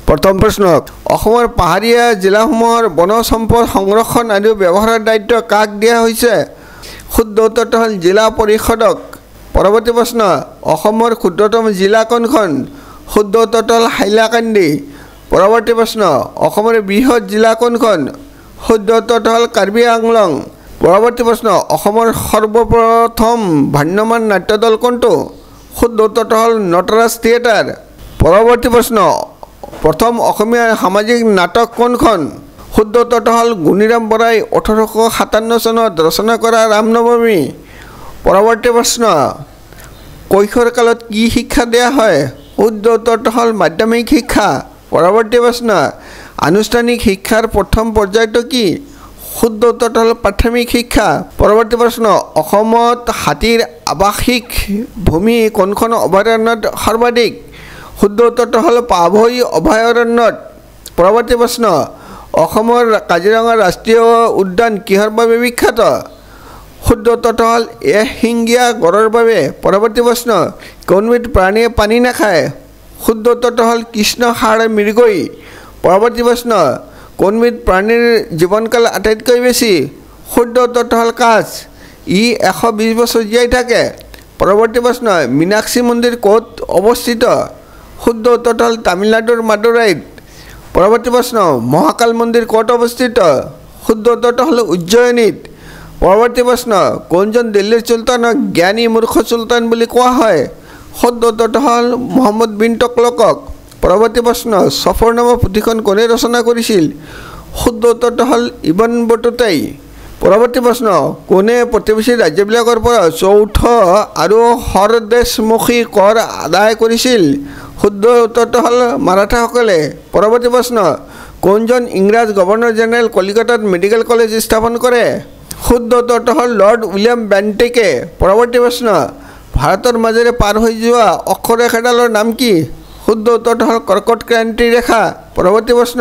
প্ৰথম প্ৰশ্ন অসমৰ পাহাৰীয়া জিলাসমূহৰ বন সম্পদ সংৰক্ষণ আৰু ব্যৱহাৰৰ দায়িত্ব কাক দিয়া হৈছে শুদ্ধ উত্তৰটো হ'ল জিলা পৰিষদক পৰৱৰ্তী প্ৰশ্ন অসমৰ ক্ষুদ্ৰতম জিলা কোনখন শুদ্ধ উত্তৰটো হ'ল হাইলাকান্দি পৰৱৰ্তী প্ৰশ্ন অসমৰ বৃহৎ জিলা কোনখন শুদ্ধ উত্তৰটো হ'ল কাৰ্বি আংলং পৰৱৰ্তী প্ৰশ্ন অসমৰ সৰ্বপ্ৰথম ভ্ৰাম্যমাণ নাট্য দল কোনটো শুদ্ধ উত্তৰটো হ'ল নটৰাজ থিয়েটাৰ পৰৱৰ্তী প্ৰশ্ন প্ৰথম অসমীয়া সামাজিক নাটক কোনখন শুদ্ধ উত্তৰটো হ'ল গুণীৰাম বৰাই 1857 চনত ৰচনা কৰা ৰামনৱমী পৰৱৰ্তী প্ৰশ্ন কৈশোৰ কালত কি শিক্ষা দিয়া হয় শুদ্ধ উত্তৰটো হ'ল মাধ্যমিক শিক্ষা পৰৱৰ্তী প্ৰশ্ন আনুষ্ঠানিক শিক্ষাৰ প্ৰথম পৰ্যায়টো কি শুদ্ধ উত্তৰটো হ'ল প্ৰাথমিক শিক্ষা পৰৱৰ্তী প্ৰশ্ন অসমত হাতীৰ আৱাসিক ভূমি কোনখন অভয়াৰণ্যত সৰ্বাধিক শুদ্ধ উত্তৰটো হ'ল পাভৈ অভয়াৰণ্যত পৰৱৰ্তী প্ৰশ্ন অসমৰ কাজিৰঙা ৰাষ্ট্ৰীয় উদ্যান কিহৰ বাবে বিখ্যাত শুদ্ধ উত্তৰটো হ'ল এশিঙীয়া গঁড়ৰ বাবে পৰৱৰ্তী প্ৰশ্ন কোনবিধ প্ৰাণীয়ে পানী নাখায় শুদ্ধ উত্তৰটো হ'ল কৃষ্ণসাৰ মৃগই পৰৱৰ্তী প্ৰশ্ন কোনবিধ প্ৰাণীৰ জীৱনকাল আটাইতকৈ বেছি শুদ্ধ উত্তৰটো হ'ল কাছ ই 120 বছৰ জীয়াই থাকে পৰৱৰ্তী প্ৰশ্ন মীনাক্ষী মন্দিৰ ক'ত অৱস্থিত শুদ্ধ উত্তৰটো হ'ল তামিলনাডুৰ মাদুৰাইত পৰৱৰ্তী প্ৰশ্ন মহাকাল মন্দিৰ ক'ত অৱস্থিত শুদ্ধ উত্তৰটো হ'ল উজ্জয়িনীত পৰৱৰ্তী প্ৰশ্ন কোনজন দিল্লীৰ চুলতানক জ্ঞানী মূৰ্খ চুলতান বুলি কোৱা হয় শুদ্ধ উত্তৰটো হ'ল মহম্মদ বিন তুগলকক পৰৱৰ্তী প্ৰশ্ন সফৰনামা পুথিখন কোনে ৰচনা কৰিছিল শুদ্ধ উত্তৰটো হ'ল ইবন বটুতাই পৰৱৰ্তী প্ৰশ্ন কোনে প্ৰতিবেশী ৰাজ্যবিলাকৰ পৰা চৌথ আৰু হৰদেশমুখী কৰ আদায় কৰিছিল শুদ্ধ উত্তৰটো হ'ল মাৰাঠাসকলে পৰৱৰ্তী প্ৰশ্ন কোনজন ইংৰাজ গভৰ্ণৰ জেনেৰেল কলিকতাত মেডিকেল কলেজ স্থাপন কৰে শুদ্ধ উত্তৰটো হ'ল লৰ্ড উইলিয়াম বেণ্টিকে পৰৱৰ্তী প্ৰশ্ন ভাৰতৰ মাজেৰে পাৰ হৈ যোৱা অক্ষৰেখাডালৰ নাম কি শুদ্ধ উত্তৰটো হ'ল কৰ্কট ক্ৰান্তি ৰেখা পৰৱৰ্তী প্ৰশ্ন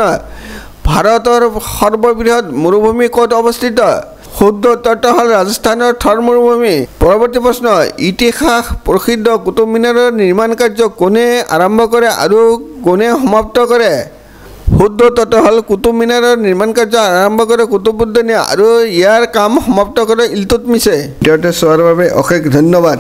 ভাৰতৰ সৰ্ববৃহৎ মৰুভূমি ক'ত অৱস্থিত শুদ্ধ উত্তৰটো হ'ল ৰাজস্থানৰ থৰ মৰুভূমি পৰৱৰ্তী প্ৰশ্ন ইতিহাস প্ৰসিদ্ধ কুতুব মিনাৰৰ নিৰ্মাণ কাৰ্য কোনে আৰম্ভ কৰে আৰু কোনে সমাপ্ত কৰে শুদ্ধ উত্তৰটো হ'ল কুতুব মিনাৰৰ নিৰ্মাণ কাৰ্য আৰম্ভ কৰে কুতুবুদ্দিনে আৰু ইয়াৰ কাম সমাপ্ত কৰে ইলতুৎমিছে ভিডিঅ'টো চোৱাৰ বাবে অশেষ ধন্যবাদ।